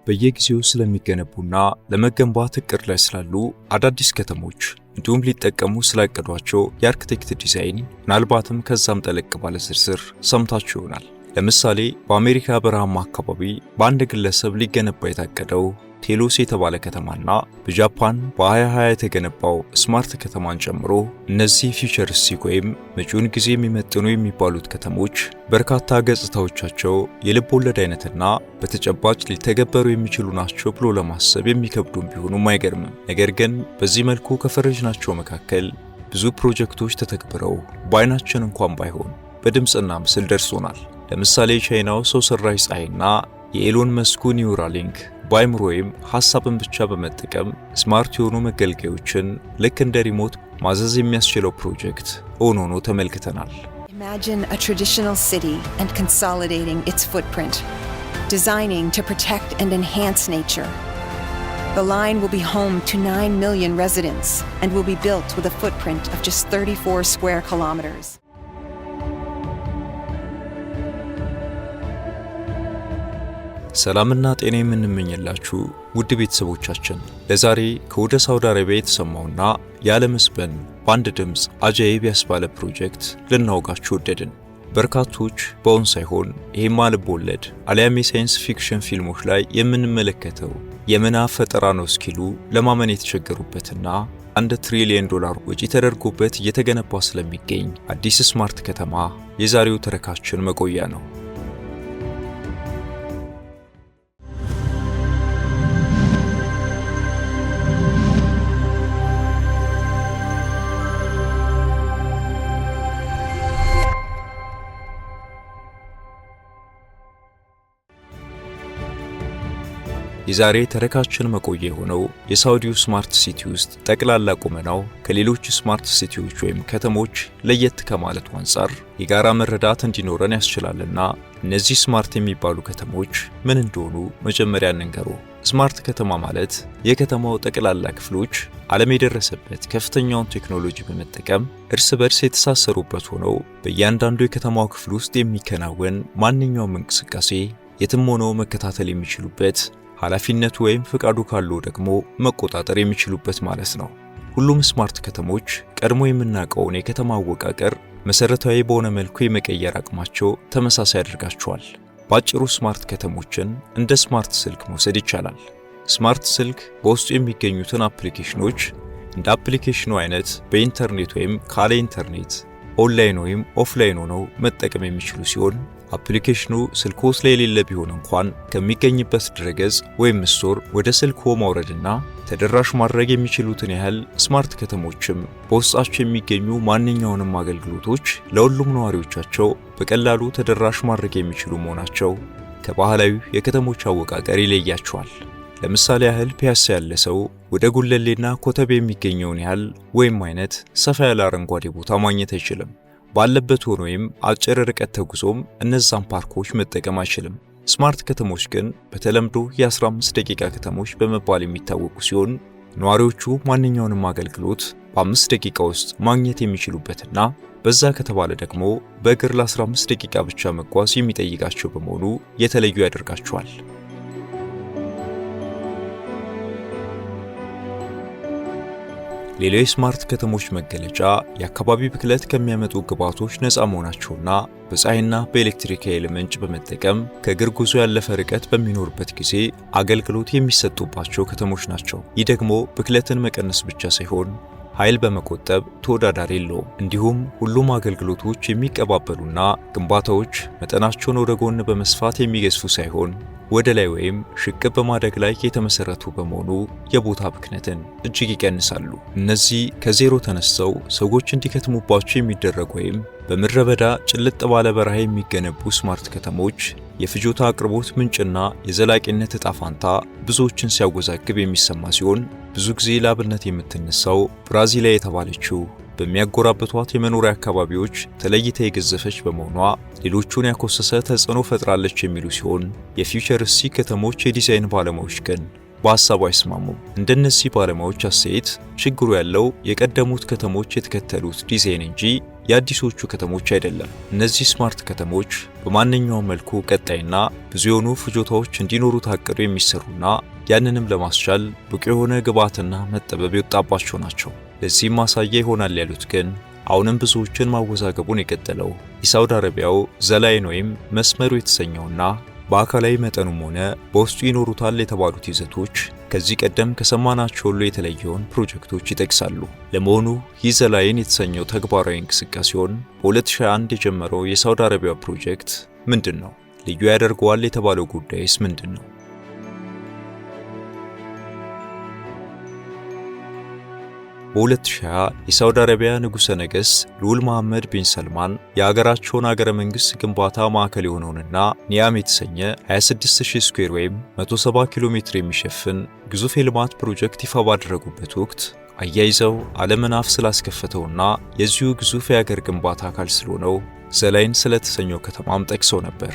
በየጊዜው ስለሚገነቡና ለመገንባት እቅድ ላይ ስላሉ አዳዲስ ከተሞች እንዲሁም ሊጠቀሙ ስላቀዷቸው የአርኪቴክት ዲዛይን ምናልባትም ከዛም ጠለቅ ባለ ዝርዝር ሰምታችሁ ይሆናል። ለምሳሌ በአሜሪካ በረሃማ አካባቢ በአንድ ግለሰብ ሊገነባ የታቀደው ቴሎስ የተባለ ከተማና በጃፓን በ2020 የተገነባው ስማርት ከተማን ጨምሮ እነዚህ ፊውቸሪስቲክ ወይም መጪውን ጊዜ የሚመጥኑ የሚባሉት ከተሞች በርካታ ገጽታዎቻቸው የልብ ወለድ አይነትና በተጨባጭ ሊተገበሩ የሚችሉ ናቸው ብሎ ለማሰብ የሚከብዱም ቢሆኑም አይገርምም። ነገር ግን በዚህ መልኩ ከፈረጅናቸው መካከል ብዙ ፕሮጀክቶች ተተግብረው በአይናችን እንኳን ባይሆን በድምፅና ምስል ደርሶናል። ለምሳሌ ቻይናው ሰው ሰራሽ ፀሐይና የኤሎን መስኩ ኒውራሊንክ በአይምሮ ወይም ሐሳብን ብቻ በመጠቀም ስማርት የሆኑ መገልገያዎችን ልክ እንደ ሪሞት ማዘዝ የሚያስችለው ፕሮጀክት ሆኖ ተመልክተናል። Imagine a traditional city and consolidating its footprint, designing to protect and enhance nature. The line will be home to 9 million residents and will be built with a footprint of just 34 square kilometers. ሰላምና ጤና የምንመኝላችሁ ውድ ቤተሰቦቻችን ለዛሬ ከወደ ሳውዲ አረቢያ የተሰማውና የዓለም ሕዝብን በአንድ ድምፅ አጃይብ ያስባለ ፕሮጀክት ልናወጋችሁ ወደድን። በርካቶች በውን ሳይሆን ይሄማ ልብ ወለድ አሊያም የሳይንስ ፊክሽን ፊልሞች ላይ የምንመለከተው የምናብ ፈጠራ ነው እስኪሉ ለማመን የተቸገሩበትና $1 ትሪሊየን ወጪ ተደርጎበት እየተገነባ ስለሚገኝ አዲስ ስማርት ከተማ የዛሬው ተረካችን መቆያ ነው። የዛሬ ተረካችን መቆያ የሆነው የሳውዲው ስማርት ሲቲ ውስጥ ጠቅላላ ቁመናው ከሌሎች ስማርት ሲቲዎች ወይም ከተሞች ለየት ከማለቱ አንፃር የጋራ መረዳት እንዲኖረን ያስችላልና እነዚህ ስማርት የሚባሉ ከተሞች ምን እንደሆኑ መጀመሪያ እንንገሩ። ስማርት ከተማ ማለት የከተማው ጠቅላላ ክፍሎች ዓለም የደረሰበት ከፍተኛውን ቴክኖሎጂ በመጠቀም እርስ በርስ የተሳሰሩበት ሆነው በእያንዳንዱ የከተማው ክፍል ውስጥ የሚከናወን ማንኛውም እንቅስቃሴ የትም ሆነው መከታተል የሚችሉበት ኃላፊነቱ ወይም ፍቃዱ ካለው ደግሞ መቆጣጠር የሚችሉበት ማለት ነው። ሁሉም ስማርት ከተሞች ቀድሞ የምናውቀውን የከተማ አወቃቀር መሰረታዊ በሆነ መልኩ የመቀየር አቅማቸው ተመሳሳይ ያደርጋቸዋል። ባጭሩ ስማርት ከተሞችን እንደ ስማርት ስልክ መውሰድ ይቻላል። ስማርት ስልክ በውስጡ የሚገኙትን አፕሊኬሽኖች እንደ አፕሊኬሽኑ አይነት በኢንተርኔት ወይም ካለ ኢንተርኔት ኦንላይን ወይም ኦፍላይን ሆነው መጠቀም የሚችሉ ሲሆን አፕሊኬሽኑ ስልክዎስ ላይ የሌለ ቢሆን እንኳን ከሚገኝበት ድረገጽ ወይም ስቶር ወደ ስልክዎ ማውረድና ተደራሽ ማድረግ የሚችሉትን ያህል ስማርት ከተሞችም በውስጣቸው የሚገኙ ማንኛውንም አገልግሎቶች ለሁሉም ነዋሪዎቻቸው በቀላሉ ተደራሽ ማድረግ የሚችሉ መሆናቸው ከባህላዊ የከተሞች አወቃቀር ይለያቸዋል። ለምሳሌ ያህል ፒያሳ ያለ ሰው ወደ ጉለሌና ኮተቤ የሚገኘውን ያህል ወይም አይነት ሰፋ ያለ አረንጓዴ ቦታ ማግኘት አይችልም። ባለበት ሆኖ ወይም አጭር ርቀት ተጉዞም እነዛን ፓርኮች መጠቀም አይችልም። ስማርት ከተሞች ግን በተለምዶ የ15 ደቂቃ ከተሞች በመባል የሚታወቁ ሲሆን ነዋሪዎቹ ማንኛውንም አገልግሎት በ5 ደቂቃ ውስጥ ማግኘት የሚችሉበትና በዛ ከተባለ ደግሞ በእግር ለ15 ደቂቃ ብቻ መጓዝ የሚጠይቃቸው በመሆኑ የተለዩ ያደርጋቸዋል። ሌላው የስማርት ከተሞች መገለጫ የአካባቢ ብክለት ከሚያመጡ ግብዓቶች ነፃ መሆናቸውና በፀሐይና በኤሌክትሪክ ኃይል ምንጭ በመጠቀም ከእግር ጉዞ ያለፈ ርቀት በሚኖርበት ጊዜ አገልግሎት የሚሰጡባቸው ከተሞች ናቸው። ይህ ደግሞ ብክለትን መቀነስ ብቻ ሳይሆን ኃይል በመቆጠብ ተወዳዳሪ የለውም። እንዲሁም ሁሉም አገልግሎቶች የሚቀባበሉና ግንባታዎች መጠናቸውን ወደ ጎን በመስፋት የሚገዝፉ ሳይሆን ወደ ላይ ወይም ሽቅብ በማደግ ላይ የተመሰረቱ በመሆኑ የቦታ ብክነትን እጅግ ይቀንሳሉ። እነዚህ ከዜሮ ተነስተው ሰዎች እንዲከትሙባቸው የሚደረጉ ወይም በምድረ በዳ ጭልጥ ባለ በረሃ የሚገነቡ ስማርት ከተሞች የፍጆታ አቅርቦት ምንጭና የዘላቂነት ዕጣ ፋንታ ብዙዎችን ሲያወዛግብ የሚሰማ ሲሆን ብዙ ጊዜ ላብነት የምትነሳው ብራዚሊያ የተባለችው በሚያጎራብቷት የመኖሪያ አካባቢዎች ተለይታ የገዘፈች በመሆኗ ሌሎቹን ያኮሰሰ ተጽዕኖ ፈጥራለች የሚሉ ሲሆን የፊውቸሪስቲክ ከተሞች የዲዛይን ባለሙያዎች ግን በሐሳቡ አይስማሙም። እንደነዚህ ባለሙያዎች አስተያየት ችግሩ ያለው የቀደሙት ከተሞች የተከተሉት ዲዛይን እንጂ የአዲሶቹ ከተሞች አይደለም። እነዚህ ስማርት ከተሞች በማንኛውም መልኩ ቀጣይና ብዙ የሆኑ ፍጆታዎች እንዲኖሩ ታቅደው የሚሰሩና ያንንም ለማስቻል ብቁ የሆነ ግብዓትና መጠበብ የወጣባቸው ናቸው። ለዚህም ማሳያ ይሆናል ያሉት ግን አሁንም ብዙዎችን ማወዛገቡን የቀጠለው የሳውዲ አረቢያው ዘላይን ወይም መስመሩ የተሰኘውና በአካላዊ መጠኑም ሆነ በውስጡ ይኖሩታል የተባሉት ይዘቶች ከዚህ ቀደም ከሰማናቸው ሁሉ የተለየውን ፕሮጀክቶች ይጠቅሳሉ። ለመሆኑ ይህ ዘላይን የተሰኘው ተግባራዊ እንቅስቃሴውን በ2021 የጀመረው የሳውዲ አረቢያ ፕሮጀክት ምንድን ነው? ልዩ ያደርገዋል የተባለው ጉዳይስ ምንድን ነው? በ2020 የሳውዲ አረቢያ ንጉሠ ነገሥት ልዑል መሐመድ ቢን ሰልማን የሀገራቸውን ሀገረ መንግሥት ግንባታ ማዕከል የሆነውንና ኒያም የተሰኘ 26000 ስኩዌር ወይም 170 ኪሎ ሜትር የሚሸፍን ግዙፍ የልማት ፕሮጀክት ይፋ ባደረጉበት ወቅት አያይዘው ዓለምን አፍ ስላስከፈተውና የዚሁ ግዙፍ የሀገር ግንባታ አካል ስለሆነው ዘላይን ስለተሰኘው ከተማም ጠቅሰው ነበር።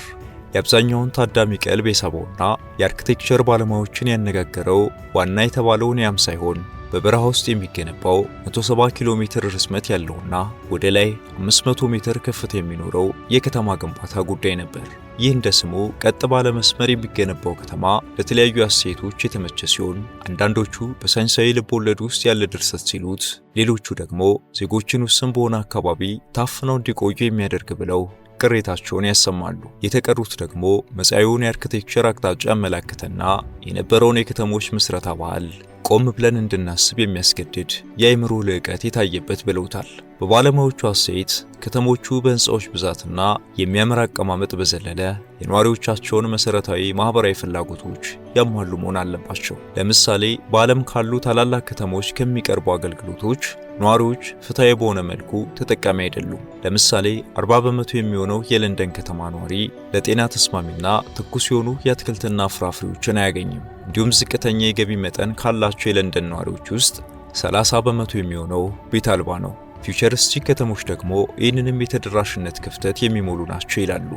የአብዛኛውን ታዳሚ ቀልብ የሳበውና የአርኪቴክቸር ባለሙያዎችን ያነጋገረው ዋና የተባለው ኒያም ሳይሆን በበረሃ ውስጥ የሚገነባው 170 ኪሎ ሜትር ርዝመት ያለውና ወደ ላይ 500 ሜትር ከፍታ የሚኖረው የከተማ ግንባታ ጉዳይ ነበር። ይህ እንደ ስሙ ቀጥ ባለ መስመር የሚገነባው ከተማ ለተለያዩ አስተያየቶች የተመቸ ሲሆን አንዳንዶቹ በሳይንሳዊ ልቦለድ ውስጥ ያለ ድርሰት ሲሉት፣ ሌሎቹ ደግሞ ዜጎችን ውስን በሆነ አካባቢ ታፍነው እንዲቆዩ የሚያደርግ ብለው ቅሬታቸውን ያሰማሉ። የተቀሩት ደግሞ መጻኢውን የአርኪቴክቸር አቅጣጫ ያመላክተና የነበረውን የከተሞች ምስረታ ባህል ቆም ብለን እንድናስብ የሚያስገድድ የአእምሮ ልዕቀት የታየበት ብለውታል። በባለሙያዎቹ አስተያየት ከተሞቹ በህንፃዎች ብዛትና የሚያምር አቀማመጥ በዘለለ የነዋሪዎቻቸውን መሰረታዊ ማህበራዊ ፍላጎቶች ያሟሉ መሆን አለባቸው። ለምሳሌ በዓለም ካሉ ታላላቅ ከተሞች ከሚቀርቡ አገልግሎቶች ነዋሪዎች ፍትሃዊ በሆነ መልኩ ተጠቃሚ አይደሉም። ለምሳሌ 40 በመቶ የሚሆነው የለንደን ከተማ ነዋሪ ለጤና ተስማሚና ትኩስ የሆኑ የአትክልትና ፍራፍሬዎችን አያገኝም። እንዲሁም ዝቅተኛ የገቢ መጠን ካላቸው የለንደን ነዋሪዎች ውስጥ 30 በመቶ የሚሆነው ቤት አልባ ነው። ፊውቸሪስቲክ ከተሞች ደግሞ ይህንንም የተደራሽነት ክፍተት የሚሞሉ ናቸው ይላሉ።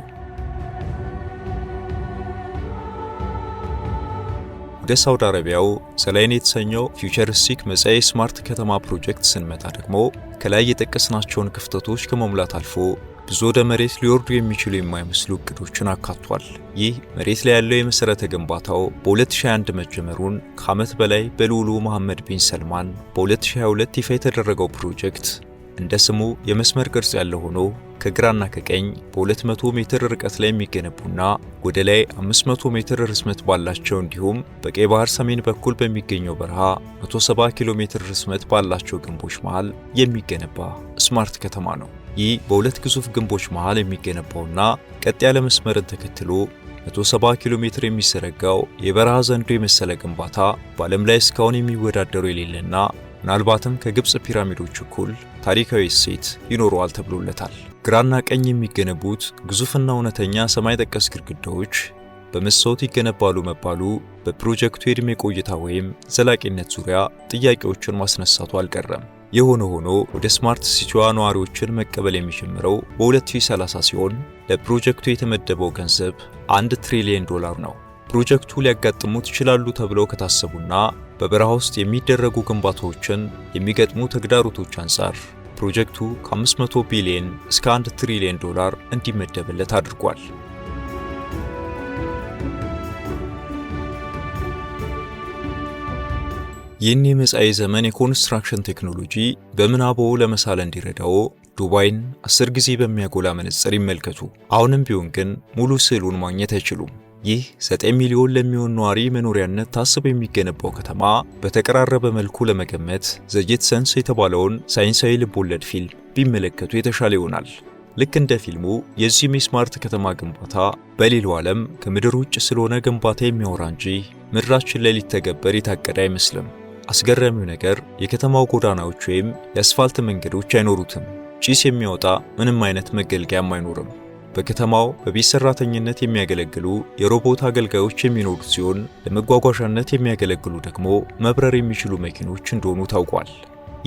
ወደ ሳውዲ አረቢያው ዘላይን የተሰኘው ፊውቸሪስቲክ መጻኢ ስማርት ከተማ ፕሮጀክት ስንመጣ ደግሞ ከላይ የጠቀስናቸውን ክፍተቶች ከመሙላት አልፎ ብዙ ወደ መሬት ሊወርዱ የሚችሉ የማይመስሉ እቅዶችን አካቷል። ይህ መሬት ላይ ያለው የመሰረተ ግንባታው በ2021 መጀመሩን ከዓመት በላይ በልዑሉ መሐመድ ቢን ሰልማን በ2022 ይፋ የተደረገው ፕሮጀክት እንደ ስሙ የመስመር ቅርጽ ያለው ሆኖ ከግራና ከቀኝ በ200 ሜትር ርቀት ላይ የሚገነቡና ወደ ላይ 500 ሜትር ርዝመት ባላቸው እንዲሁም በቀይ ባህር ሰሜን በኩል በሚገኘው በረሃ 170 ኪሎ ሜትር ርዝመት ባላቸው ግንቦች መሃል የሚገነባ ስማርት ከተማ ነው። ይህ በሁለት ግዙፍ ግንቦች መሃል የሚገነባውና ቀጥ ያለ መስመርን ተከትሎ 170 ኪሎ ሜትር የሚዘረጋው የበረሃ ዘንዶ የመሰለ ግንባታ በዓለም ላይ እስካሁን የሚወዳደሩ የሌለና ምናልባትም ከግብጽ ፒራሚዶች እኩል ታሪካዊ እሴት ይኖረዋል ተብሎለታል። ግራና ቀኝ የሚገነቡት ግዙፍና እውነተኛ ሰማይ ጠቀስ ግድግዳዎች በመስታወት ይገነባሉ መባሉ በፕሮጀክቱ የዕድሜ ቆይታ ወይም ዘላቂነት ዙሪያ ጥያቄዎችን ማስነሳቱ አልቀረም። የሆነ ሆኖ ወደ ስማርት ሲቲዋ ነዋሪዎችን መቀበል የሚጀምረው በ2030 ሲሆን ለፕሮጀክቱ የተመደበው ገንዘብ $1 ትሪሊየን ነው። ፕሮጀክቱ ሊያጋጥሙት ይችላሉ ተብለው ከታሰቡና በበረሃ ውስጥ የሚደረጉ ግንባታዎችን የሚገጥሙ ተግዳሮቶች አንጻር ፕሮጀክቱ ከ500 ቢሊዮን እስከ $1 ትሪሊየን እንዲመደብለት አድርጓል። ይህን የመጻኢ ዘመን የኮንስትራክሽን ቴክኖሎጂ በምናቦ ለመሳል እንዲረዳው ዱባይን 10 ጊዜ በሚያጎላ መነጽር ይመልከቱ። አሁንም ቢሆን ግን ሙሉ ስዕሉን ማግኘት አይችሉም። ይህ 9 ሚሊዮን ለሚሆን ነዋሪ መኖሪያነት ታስቦ የሚገነባው ከተማ በተቀራረበ መልኩ ለመገመት ዘ ጄትሰንስ የተባለውን ሳይንሳዊ ልቦለድ ፊልም ቢመለከቱ የተሻለ ይሆናል። ልክ እንደ ፊልሙ የዚህ ስማርት ከተማ ግንባታ በሌላው ዓለም ከምድር ውጭ ስለሆነ ግንባታ የሚያወራ እንጂ ምድራችን ላይ ሊተገበር የታቀደ አይመስልም። አስገራሚው ነገር የከተማው ጎዳናዎች ወይም የአስፋልት መንገዶች አይኖሩትም። ጭስ የሚያወጣ ምንም አይነት መገልገያም አይኖርም። በከተማው በቤት ሰራተኝነት የሚያገለግሉ የሮቦት አገልጋዮች የሚኖሩት ሲሆን ለመጓጓዣነት የሚያገለግሉ ደግሞ መብረር የሚችሉ መኪኖች እንደሆኑ ታውቋል።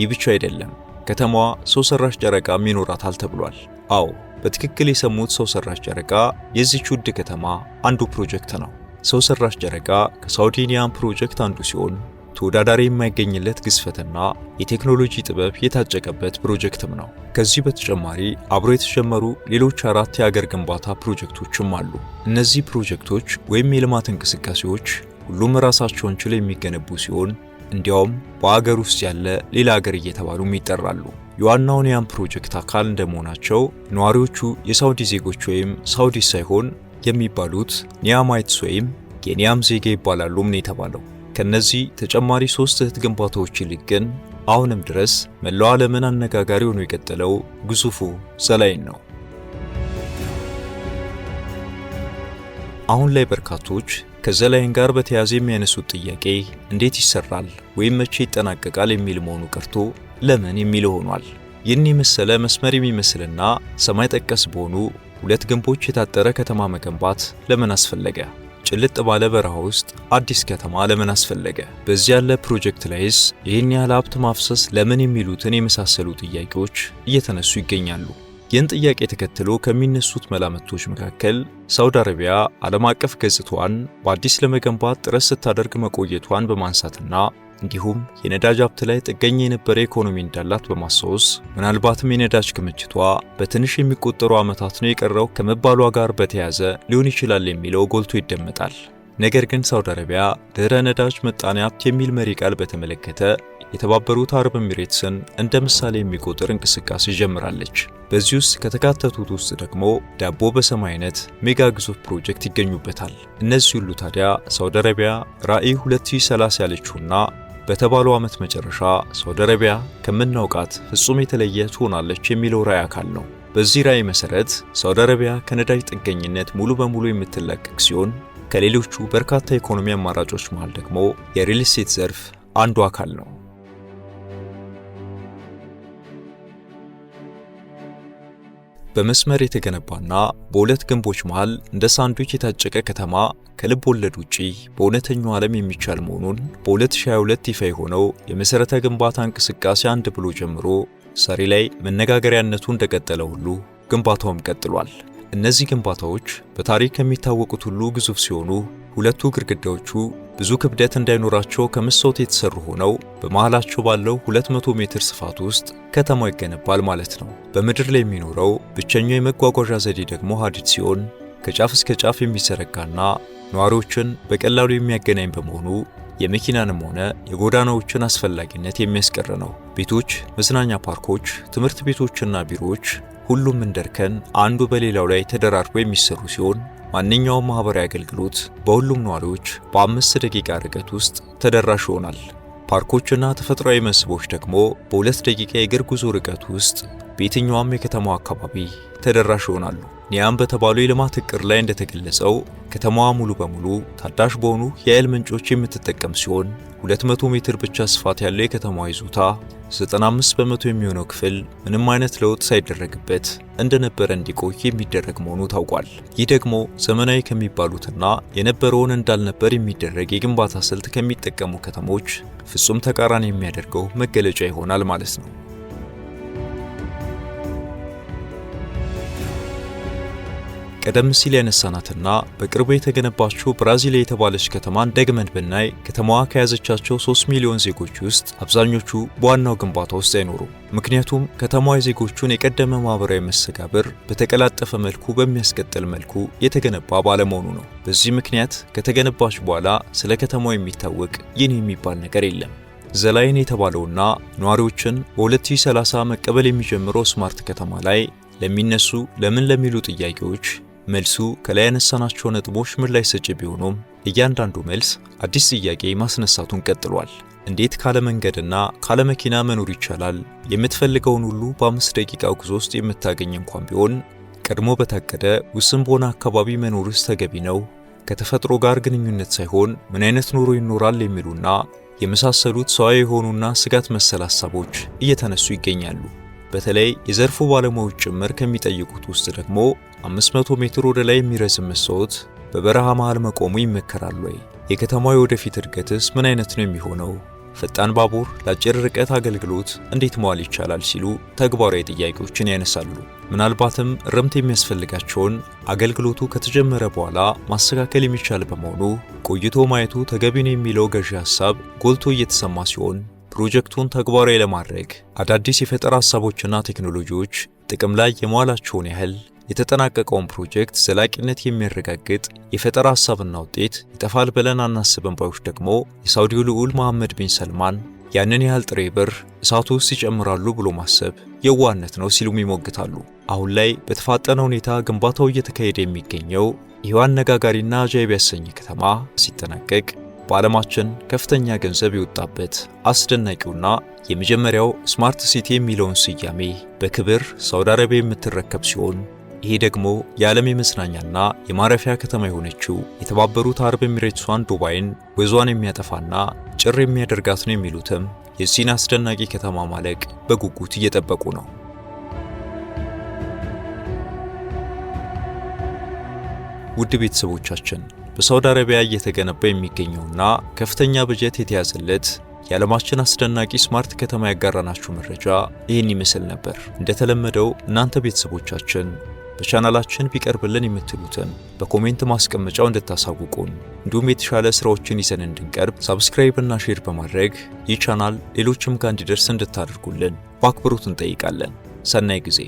ይህ ብቻ አይደለም፣ ከተማዋ ሰው ሰራሽ ጨረቃም ይኖራታል ተብሏል። አዎ፣ በትክክል የሰሙት ሰው ሰራሽ ጨረቃ የዚህች ውድ ከተማ አንዱ ፕሮጀክት ነው። ሰው ሰራሽ ጨረቃ ከሳውዲ ኒያም ፕሮጀክት አንዱ ሲሆን ተወዳዳሪ የማይገኝለት ግዝፈትና የቴክኖሎጂ ጥበብ የታጨቀበት ፕሮጀክትም ነው። ከዚህ በተጨማሪ አብሮ የተጀመሩ ሌሎች 4 የሀገር ግንባታ ፕሮጀክቶችም አሉ። እነዚህ ፕሮጀክቶች ወይም የልማት እንቅስቃሴዎች ሁሉም ራሳቸውን ችለው የሚገነቡ ሲሆን እንዲያውም በአገር ውስጥ ያለ ሌላ ሀገር እየተባሉም ይጠራሉ። የዋናው ኒያም ፕሮጀክት አካል እንደመሆናቸው ነዋሪዎቹ የሳውዲ ዜጎች ወይም ሳውዲ ሳይሆን የሚባሉት ኒያማይትስ ወይም የኒያም ዜጋ ይባላሉም ነው የተባለው። ከነዚህ ተጨማሪ 3 እህት ግንባታዎች ይልቅ ግን አሁንም ድረስ መላው ዓለምን አነጋጋሪ ሆኖ የቀጠለው ግዙፉ ዘላይን ነው። አሁን ላይ በርካቶች ከዘላይን ጋር በተያያዘ የሚያነሱት ጥያቄ እንዴት ይሰራል ወይም መቼ ይጠናቀቃል የሚል መሆኑ ቀርቶ ለምን የሚል ሆኗል። ይህን የመሰለ መስመር የሚመስልና ሰማይ ጠቀስ በሆኑ 2 ግንቦች የታጠረ ከተማ መገንባት ለምን አስፈለገ? ጭልጥ ባለ በረሃ ውስጥ አዲስ ከተማ ለምን አስፈለገ? በዚህ ያለ ፕሮጀክት ላይስ ይህን ያህል ሀብት ማፍሰስ ለምን የሚሉትን የመሳሰሉ ጥያቄዎች እየተነሱ ይገኛሉ። ይህን ጥያቄ ተከትሎ ከሚነሱት መላምቶች መካከል ሳውዲ አረቢያ ዓለም አቀፍ ገጽታዋን በአዲስ ለመገንባት ጥረት ስታደርግ መቆየቷን በማንሳትና እንዲሁም የነዳጅ ሀብት ላይ ጥገኛ የነበረ ኢኮኖሚ እንዳላት በማስታወስ ምናልባትም የነዳጅ ክምችቷ በትንሽ የሚቆጠሩ ዓመታት ነው የቀረው ከመባሏ ጋር በተያያዘ ሊሆን ይችላል የሚለው ጎልቶ ይደመጣል። ነገር ግን ሳውዲ አረቢያ ድህረ ነዳጅ ምጣኔ ሀብት የሚል መሪ ቃል በተመለከተ የተባበሩት አረብ ኤሚሬትስን እንደ ምሳሌ የሚቆጥር እንቅስቃሴ ጀምራለች። በዚህ ውስጥ ከተካተቱት ውስጥ ደግሞ ዳቦ በሰማይ አይነት ሜጋ ግዙፍ ፕሮጀክት ይገኙበታል። እነዚህ ሁሉ ታዲያ ሳውዲ አረቢያ ራዕይ 2030 ያለችውና በተባለው ዓመት መጨረሻ ሳውዲ አረቢያ ከምናውቃት ፍጹም የተለየ ትሆናለች የሚለው ራዕይ አካል ነው። በዚህ ራዕይ መሰረት ሳውዲ አረቢያ ከነዳጅ ጥገኝነት ሙሉ በሙሉ የምትላቀቅ ሲሆን ከሌሎቹ በርካታ የኢኮኖሚ አማራጮች መሃል ደግሞ የሪል ስቴት ዘርፍ አንዱ አካል ነው። በመስመር የተገነባና በሁለት ግንቦች መሃል እንደ ሳንድዊች የታጨቀ ከተማ ከልብ ወለድ ውጪ በእውነተኛው ዓለም የሚቻል መሆኑን በ2022 ይፋ የሆነው የመሰረተ ግንባታ እንቅስቃሴ አንድ ብሎ ጀምሮ ዛሬ ላይ መነጋገሪያነቱ እንደቀጠለ ሁሉ ግንባታውም ቀጥሏል። እነዚህ ግንባታዎች በታሪክ ከሚታወቁት ሁሉ ግዙፍ ሲሆኑ ሁለቱ ግድግዳዎቹ ብዙ ክብደት እንዳይኖራቸው ከመስታወት የተሰሩ ሆነው በመሃላቸው ባለው 200 ሜትር ስፋት ውስጥ ከተማው ይገነባል ማለት ነው። በምድር ላይ የሚኖረው ብቸኛው የመጓጓዣ ዘዴ ደግሞ ሀዲድ ሲሆን ከጫፍ እስከ ጫፍ የሚዘረጋና ነዋሪዎችን በቀላሉ የሚያገናኝ በመሆኑ የመኪናንም ሆነ የጎዳናዎችን አስፈላጊነት የሚያስቀር ነው። ቤቶች፣ መዝናኛ ፓርኮች፣ ትምህርት ቤቶችና ቢሮዎች ሁሉም እንደርከን አንዱ በሌላው ላይ ተደራርበው የሚሰሩ ሲሆን ማንኛውም ማህበራዊ አገልግሎት በሁሉም ነዋሪዎች በ5 ደቂቃ ርቀት ውስጥ ተደራሽ ይሆናል። ፓርኮችና ተፈጥሯዊ መስህቦች ደግሞ በ2 ደቂቃ የእግር ጉዞ ርቀት ውስጥ በየትኛውም የከተማው አካባቢ ተደራሽ ይሆናሉ። ኒያም በተባለው የልማት እቅድ ላይ እንደተገለጸው ከተማዋ ሙሉ በሙሉ ታዳሽ በሆኑ የኃይል ምንጮች የምትጠቀም ሲሆን 200 ሜትር ብቻ ስፋት ያለው የከተማዋ ይዞታ 95 በመቶ የሚሆነው ክፍል ምንም አይነት ለውጥ ሳይደረግበት እንደነበረ እንዲቆይ የሚደረግ መሆኑ ታውቋል። ይህ ደግሞ ዘመናዊ ከሚባሉትና የነበረውን እንዳልነበር የሚደረግ የግንባታ ስልት ከሚጠቀሙ ከተሞች ፍጹም ተቃራኒ የሚያደርገው መገለጫ ይሆናል ማለት ነው። ቀደም ሲል ያነሳናትና በቅርቡ የተገነባችው ብራዚል የተባለች ከተማን ደግመን ብናይ ከተማዋ ከያዘቻቸው 3 ሚሊዮን ዜጎች ውስጥ አብዛኞቹ በዋናው ግንባታ ውስጥ አይኖሩም። ምክንያቱም ከተማዋ የዜጎቹን የቀደመ ማህበራዊ መስተጋብር በተቀላጠፈ መልኩ በሚያስቀጥል መልኩ የተገነባ ባለመሆኑ ነው። በዚህ ምክንያት ከተገነባች በኋላ ስለ ከተማዋ የሚታወቅ ይህን የሚባል ነገር የለም። ዘላይን የተባለውና ነዋሪዎችን በ2030 መቀበል የሚጀምረው ስማርት ከተማ ላይ ለሚነሱ ለምን ለሚሉ ጥያቄዎች መልሱ ከላይ ያነሳናቸው ነጥቦች ምላሽ ሰጪ ቢሆኑም እያንዳንዱ መልስ አዲስ ጥያቄ ማስነሳቱን ቀጥሏል። እንዴት ካለ መንገድና ካለ መኪና መኖር ይቻላል? የምትፈልገውን ሁሉ በ5 ደቂቃ ጉዞ ውስጥ የምታገኝ እንኳን ቢሆን ቀድሞ በታቀደ ውስን በሆነ አካባቢ መኖርስ ተገቢ ነው? ከተፈጥሮ ጋር ግንኙነት ሳይሆን ምን አይነት ኑሮ ይኖራል? የሚሉና የመሳሰሉት ሰዋዊ የሆኑና ስጋት መሰል ሀሳቦች እየተነሱ ይገኛሉ። በተለይ የዘርፉ ባለሙያዎች ጭምር ከሚጠይቁት ውስጥ ደግሞ 500 ሜትር ወደ ላይ የሚረዝም መስታወት በበረሃ መሃል መቆሙ ይመከራል ወይ? የከተማው የወደፊት እድገትስ ምን አይነት ነው የሚሆነው? ፈጣን ባቡር ለአጭር ርቀት አገልግሎት እንዴት መዋል ይቻላል ሲሉ ተግባራዊ ጥያቄዎችን ያነሳሉ። ምናልባትም ርምት የሚያስፈልጋቸውን አገልግሎቱ ከተጀመረ በኋላ ማስተካከል የሚቻል በመሆኑ ቆይቶ ማየቱ ተገቢ ነው የሚለው ገዢ ሐሳብ ጎልቶ እየተሰማ ሲሆን ፕሮጀክቱን ተግባራዊ ለማድረግ አዳዲስ የፈጠራ ሐሳቦችና ቴክኖሎጂዎች ጥቅም ላይ የመዋላቸውን ያህል የተጠናቀቀውን ፕሮጀክት ዘላቂነት የሚያረጋግጥ የፈጠራ ሐሳብና ውጤት ይጠፋል ብለን አናስብም ባዮች ደግሞ የሳውዲው ልዑል መሐመድ ቢን ሰልማን ያንን ያህል ጥሬ ብር እሳቱ ውስጥ ይጨምራሉ ብሎ ማሰብ የዋህነት ነው ሲሉም ይሞግታሉ። አሁን ላይ በተፋጠነ ሁኔታ ግንባታው እየተካሄደ የሚገኘው ይህ አነጋጋሪና አጃይብ ያሰኘ ከተማ ሲጠናቀቅ በዓለማችን ከፍተኛ ገንዘብ የወጣበት አስደናቂውና የመጀመሪያው ስማርት ሲቲ የሚለውን ስያሜ በክብር ሳውዲ አረቢያ የምትረከብ ሲሆን ይሄ ደግሞ የዓለም የመዝናኛና የማረፊያ ከተማ የሆነችው የተባበሩት አረብ ኤሚሬትሷን ዱባይን ወዟን የሚያጠፋና ጭር የሚያደርጋት ነው የሚሉትም የዚህን አስደናቂ ከተማ ማለቅ በጉጉት እየጠበቁ ነው። ውድ ቤተሰቦቻችን በሳውዲ አረቢያ እየተገነባ የሚገኘውና ከፍተኛ በጀት የተያዘለት የዓለማችን አስደናቂ ስማርት ከተማ ያጋራናችሁ መረጃ ይህን ይመስል ነበር። እንደተለመደው እናንተ ቤተሰቦቻችን በቻናላችን ቢቀርብልን የምትሉትን በኮሜንት ማስቀመጫው እንድታሳውቁን እንዲሁም የተሻለ ስራዎችን ይዘን እንድንቀርብ ሰብስክራይብ እና ሼር በማድረግ ይህ ቻናል ሌሎችም ጋር እንዲደርስ እንድታደርጉልን በአክብሮት እንጠይቃለን። ሰናይ ጊዜ